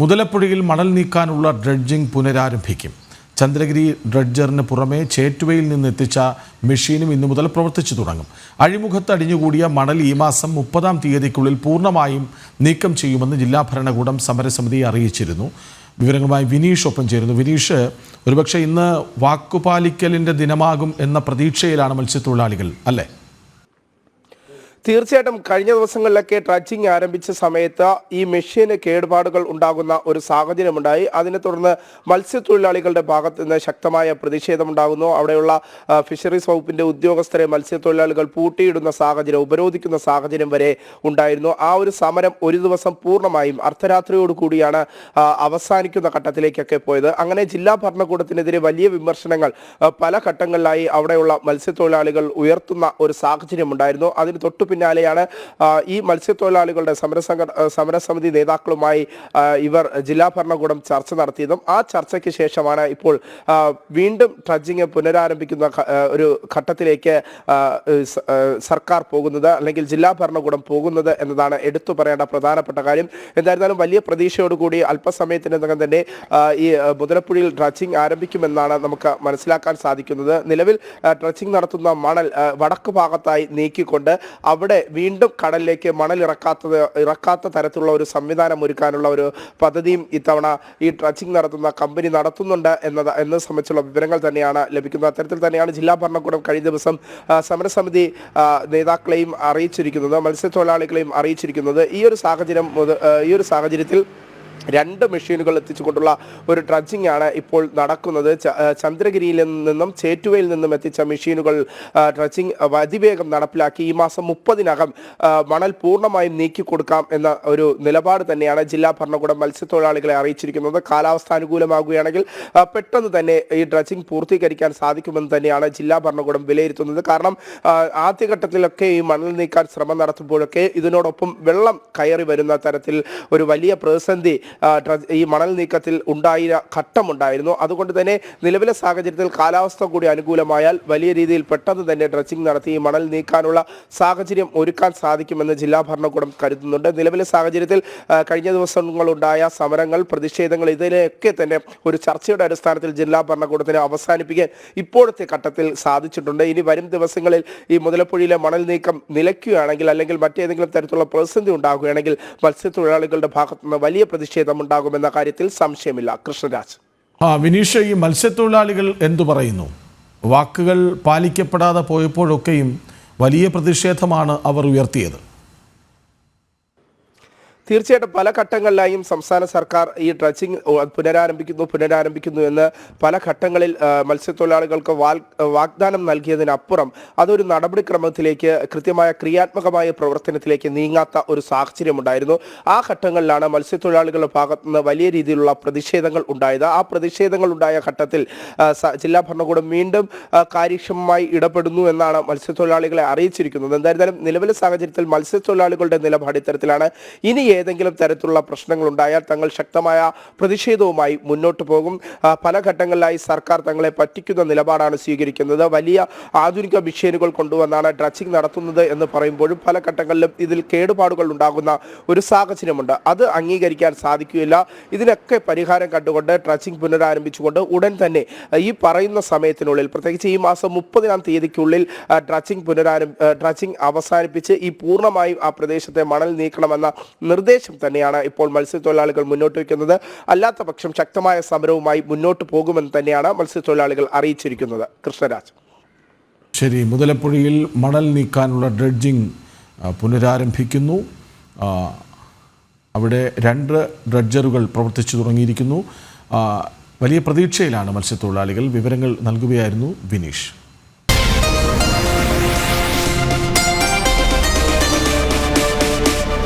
മുതലപ്പുഴയിൽ മണൽ നീക്കാനുള്ള ഡ്രഡ്ജിംഗ് പുനരാരംഭിക്കും. ചന്ദ്രഗിരി ഡ്രഡ്ജറിന് പുറമെ ചേറ്റുവയിൽ നിന്ന് എത്തിച്ച മെഷീനും ഇന്നു മുതൽ പ്രവർത്തിച്ചു തുടങ്ങും. അഴിമുഖത്ത് അടിഞ്ഞുകൂടിയ മണൽ ഈ മാസം 30-ാം തീയതിക്കുള്ളിൽ പൂർണ്ണമായും നീക്കം ചെയ്യുമെന്ന് ജില്ലാ ഭരണകൂടം സമരസമിതിയെ അറിയിച്ചിരുന്നു. വിവരങ്ങളുമായി വിനീഷ് ഒപ്പം ചേരുന്നു. വിനീഷ്, ഒരുപക്ഷെ ഇന്ന് വാക്കുപാലിക്കലിൻ്റെ ദിനമാകും എന്ന പ്രതീക്ഷയിലാണ് മത്സ്യത്തൊഴിലാളികൾ, അല്ലേ? തീർച്ചയായിട്ടും കഴിഞ്ഞ ദിവസങ്ങളിലൊക്കെ ട്രഡ്ജിംഗ് ആരംഭിച്ച സമയത്ത് ഈ മെഷീന് കേടുപാടുകൾ ഉണ്ടാകുന്ന ഒരു സാഹചര്യമുണ്ടായി. അതിനെ തുടർന്ന് മത്സ്യത്തൊഴിലാളികളുടെ ഭാഗത്ത് നിന്ന് ശക്തമായ പ്രതിഷേധമുണ്ടാകുന്നു. അവിടെയുള്ള ഫിഷറീസ് വകുപ്പിന്റെ ഉദ്യോഗസ്ഥരെ മത്സ്യത്തൊഴിലാളികൾ പൂട്ടിയിടുന്ന സാഹചര്യം, ഉപരോധിക്കുന്ന സാഹചര്യം വരെ ഉണ്ടായിരുന്നു. ആ ഒരു സമരം ഒരു ദിവസം പൂർണ്ണമായും അർദ്ധരാത്രിയോട് കൂടിയാണ് അവസാനിക്കുന്ന ഘട്ടത്തിലേക്കൊക്കെ പോയത്. അങ്ങനെ ജില്ലാ ഭരണകൂടത്തിനെതിരെ വലിയ വിമർശനങ്ങൾ പല ഘട്ടങ്ങളിലായി അവിടെയുള്ള മത്സ്യത്തൊഴിലാളികൾ ഉയർത്തുന്ന ഒരു സാഹചര്യം ഉണ്ടായിരുന്നു. അതിന് തൊട്ടു പിന്നാലെയാണ് ഈ മത്സ്യത്തൊഴിലാളികളുടെ സമരസമിതി നേതാക്കളുമായി ഇവർ ജില്ലാ ഭരണകൂടം ചർച്ച നടത്തിയതും ആ ചർച്ചയ്ക്ക് ശേഷമാണ് ഇപ്പോൾ വീണ്ടും ട്രഡ്ജിംഗ് പുനരാരംഭിക്കുന്ന ഒരു ഘട്ടത്തിലേക്ക് സർക്കാർ പോകുന്നത്, അല്ലെങ്കിൽ ജില്ലാ ഭരണകൂടം പോകുന്നത് എന്നതാണ് എടുത്തു പറയേണ്ട പ്രധാനപ്പെട്ട കാര്യം. എന്തായിരുന്നാലും വലിയ പ്രതീക്ഷയോടുകൂടി അല്പസമയത്തിനകം തന്നെ ഈ മുതലപ്പുഴയിൽ ട്രഡ്ജിംഗ് ആരംഭിക്കുമെന്നാണ് നമുക്ക് മനസ്സിലാക്കാൻ സാധിക്കുന്നത്. നിലവിൽ ട്രഡ്ജിംഗ് നടത്തുന്ന മണൽ വടക്ക് ഭാഗത്തായി നീക്കിക്കൊണ്ട് അവിടെ വീണ്ടും കടലിലേക്ക് മണൽ ഇറക്കാത്ത തരത്തിലുള്ള ഒരു സംവിധാനം ഒരുക്കാനുള്ള ഒരു പദ്ധതിയും ഇത്തവണ ഈ ട്രഡ്ജിംഗ് നടത്തുന്ന കമ്പനി നടത്തുന്നുണ്ട് എന്നത് സംബന്ധിച്ചുള്ള വിവരങ്ങൾ തന്നെയാണ് ലഭിക്കുന്നത്. അത്തരത്തിൽ തന്നെയാണ് ജില്ലാ ഭരണകൂടം കഴിഞ്ഞ ദിവസം സമരസമിതി നേതാക്കളെയും അറിയിച്ചിരിക്കുന്നത്, മത്സ്യത്തൊഴിലാളികളെയും അറിയിച്ചിരിക്കുന്നത്. ഈ ഒരു സാഹചര്യത്തിൽ 2 മെഷീനുകൾ എത്തിച്ചുകൊണ്ടുള്ള ഒരു ട്രഡ്ജിംഗ് ആണ് ഇപ്പോൾ നടക്കുന്നത്. ചന്ദ്രഗിരിയിൽ നിന്നും ചേറ്റുവയിൽ നിന്നും എത്തിച്ച മെഷീനുകൾ ട്രഡ്ജിംഗ് അതിവേഗം നടപ്പിലാക്കി ഈ മാസം 30-നകം മണൽ പൂർണ്ണമായും നീക്കി കൊടുക്കാം എന്ന ഒരു നിലപാട് തന്നെയാണ് ജില്ലാ ഭരണകൂടം മത്സ്യത്തൊഴിലാളികളെ അറിയിച്ചിരിക്കുന്നത്. കാലാവസ്ഥ അനുകൂലമാകുകയാണെങ്കിൽ പെട്ടെന്ന് തന്നെ ഈ ട്രഡ്ജിംഗ് പൂർത്തീകരിക്കാൻ സാധിക്കുമെന്ന് തന്നെയാണ് ജില്ലാ ഭരണകൂടം വിലയിരുത്തുന്നത്. കാരണം ആദ്യഘട്ടത്തിലൊക്കെ ഈ മണൽ നീക്കാൻ ശ്രമം നടത്തുമ്പോഴൊക്കെ ഇതിനോടൊപ്പം വെള്ളം കയറി വരുന്ന തരത്തിൽ ഒരു വലിയ പ്രതിസന്ധി ഈ മണൽ നീക്കത്തിൽ ഘട്ടമുണ്ടായിരുന്നു. അതുകൊണ്ട് തന്നെ നിലവിലെ സാഹചര്യത്തിൽ കാലാവസ്ഥ കൂടി അനുകൂലമായാൽ വലിയ രീതിയിൽ പെട്ടെന്ന് തന്നെ ഡ്രഡ്ജിംഗ് നടത്തി ഈ മണൽ നീക്കാനുള്ള സാഹചര്യം ഒരുക്കാൻ സാധിക്കുമെന്ന് ജില്ലാ ഭരണകൂടം കരുതുന്നുണ്ട്. നിലവിലെ സാഹചര്യത്തിൽ കഴിഞ്ഞ ദിവസങ്ങളുണ്ടായ സമരങ്ങൾ, പ്രതിഷേധങ്ങൾ, ഇതിനെയൊക്കെ തന്നെ ഒരു ചർച്ചയുടെ അടിസ്ഥാനത്തിൽ ജില്ലാ ഭരണകൂടത്തിന് അവസാനിപ്പിക്കാൻ ഇപ്പോഴത്തെ ഘട്ടത്തിൽ സാധിച്ചിട്ടുണ്ട്. ഇനി വരും ദിവസങ്ങളിൽ ഈ മുതലപ്പുഴയിലെ മണൽ നീക്കം നിലയ്ക്കുകയാണെങ്കിൽ, അല്ലെങ്കിൽ മറ്റേതെങ്കിലും തരത്തിലുള്ള പ്രതിസന്ധി ഉണ്ടാകുകയാണെങ്കിൽ മത്സ്യത്തൊഴിലാളികളുടെ ഭാഗത്തുനിന്ന് വലിയ പ്രതിഷേധം ഉണ്ടാകുമെന്ന കാര്യത്തിൽ സംശയമില്ല. കൃഷ്ണരാജ്. വിനീഷ്, ഈ മത്സ്യത്തൊഴിലാളികൾ എന്തു പറയുന്നു? വാക്കുകൾ പാലിക്കപ്പെടാതെ പോയപ്പോഴൊക്കെയും വലിയ പ്രതിഷേധമാണ് അവർ ഉയർത്തിയത്. തീർച്ചയായിട്ടും പല ഘട്ടങ്ങളിലായും സംസ്ഥാന സർക്കാർ ഈ ട്രഡ്ജിംഗ് പുനരാരംഭിക്കുന്നു എന്ന് പല ഘട്ടങ്ങളിൽ മത്സ്യത്തൊഴിലാളികൾക്ക് വാഗ്ദാനം നൽകിയതിനപ്പുറം അതൊരു നടപടിക്രമത്തിലേക്ക്, കൃത്യമായ ക്രിയാത്മകമായ പ്രവർത്തനത്തിലേക്ക് നീങ്ങാത്ത ഒരു സാഹചര്യമുണ്ടായിരുന്നു. ആ ഘട്ടങ്ങളിലാണ് മത്സ്യത്തൊഴിലാളികളുടെ ഭാഗത്തുനിന്ന് വലിയ രീതിയിലുള്ള പ്രതിഷേധങ്ങൾ ഉണ്ടായത്. ആ പ്രതിഷേധങ്ങൾ ഉണ്ടായ ഘട്ടത്തിൽ ജില്ലാ ഭരണകൂടം വീണ്ടും കാര്യക്ഷമമായി ഇടപെടുന്നു എന്നാണ് മത്സ്യത്തൊഴിലാളികളെ അറിയിച്ചിരിക്കുന്നത്. എന്തായിരുന്നാലും നിലവിലെ സാഹചര്യത്തിൽ മത്സ്യത്തൊഴിലാളികളുടെ നിലപാട് ഇത്തരത്തിലാണ്. ഇനി ഏതെങ്കിലും തരത്തിലുള്ള പ്രശ്നങ്ങൾ ഉണ്ടായാൽ തങ്ങൾ ശക്തമായ പ്രതിഷേധവുമായി മുന്നോട്ട് പോകും. പല ഘട്ടങ്ങളിലായി സർക്കാർ തങ്ങളെ പറ്റിക്കുന്ന നിലപാടാണ് സ്വീകരിക്കുന്നത്. വലിയ ആധുനിക മെഷീനുകൾ കൊണ്ടുവന്നാണ് ഡ്രഡ്ജിംഗ് നടത്തുന്നത് എന്ന് പറയുമ്പോഴും പല ഘട്ടങ്ങളിലും ഇതിൽ കേടുപാടുകൾ ഉണ്ടാകുന്ന ഒരു സാഹചര്യമുണ്ട്. അത് അംഗീകരിക്കാൻ സാധിക്കുകയില്ല. ഇതിനൊക്കെ പരിഹാരം കണ്ടുകൊണ്ട് ട്രഡ്ജിംഗ് പുനരാരംഭിച്ചുകൊണ്ട് ഉടൻ തന്നെ ഈ പറയുന്ന സമയത്തിനുള്ളിൽ, പ്രത്യേകിച്ച് ഈ മാസം 30-ാം തീയതിക്കുള്ളിൽ ട്രഡ്ജിംഗ് അവസാനിപ്പിച്ച് ഈ പൂർണ്ണമായും ആ പ്രദേശത്തെ മണൽ നീക്കണമെന്ന നിർദ്ദേശം തന്നെയാണ് ഇപ്പോൾ മത്സ്യത്തൊഴിലാളികൾ മുന്നോട്ട് വയ്ക്കുന്നത്. അല്ലാത്ത പക്ഷം ശക്തമായ സമരവുമായി മുന്നോട്ട് പോകുമെന്ന് തന്നെയാണ് മത്സ്യത്തൊഴിലാളികൾ അറിയിച്ചിരിക്കുന്നത്. കൃഷ്ണരാജ്. ശരി, മുതലപ്പുഴയിൽ മണൽ നീക്കാനുള്ള ഡ്രഡ്ജിംഗ് പുനരാരംഭിക്കുന്നു. അവിടെ 2 ഡ്രഡ്ജറുകൾ പ്രവർത്തിച്ചു തുടങ്ങിയിരിക്കുന്നു. വലിയ പ്രതീക്ഷയിലാണ് മത്സ്യത്തൊഴിലാളികൾ. വിവരങ്ങൾ നൽകുകയായിരുന്നു വിനീഷ്.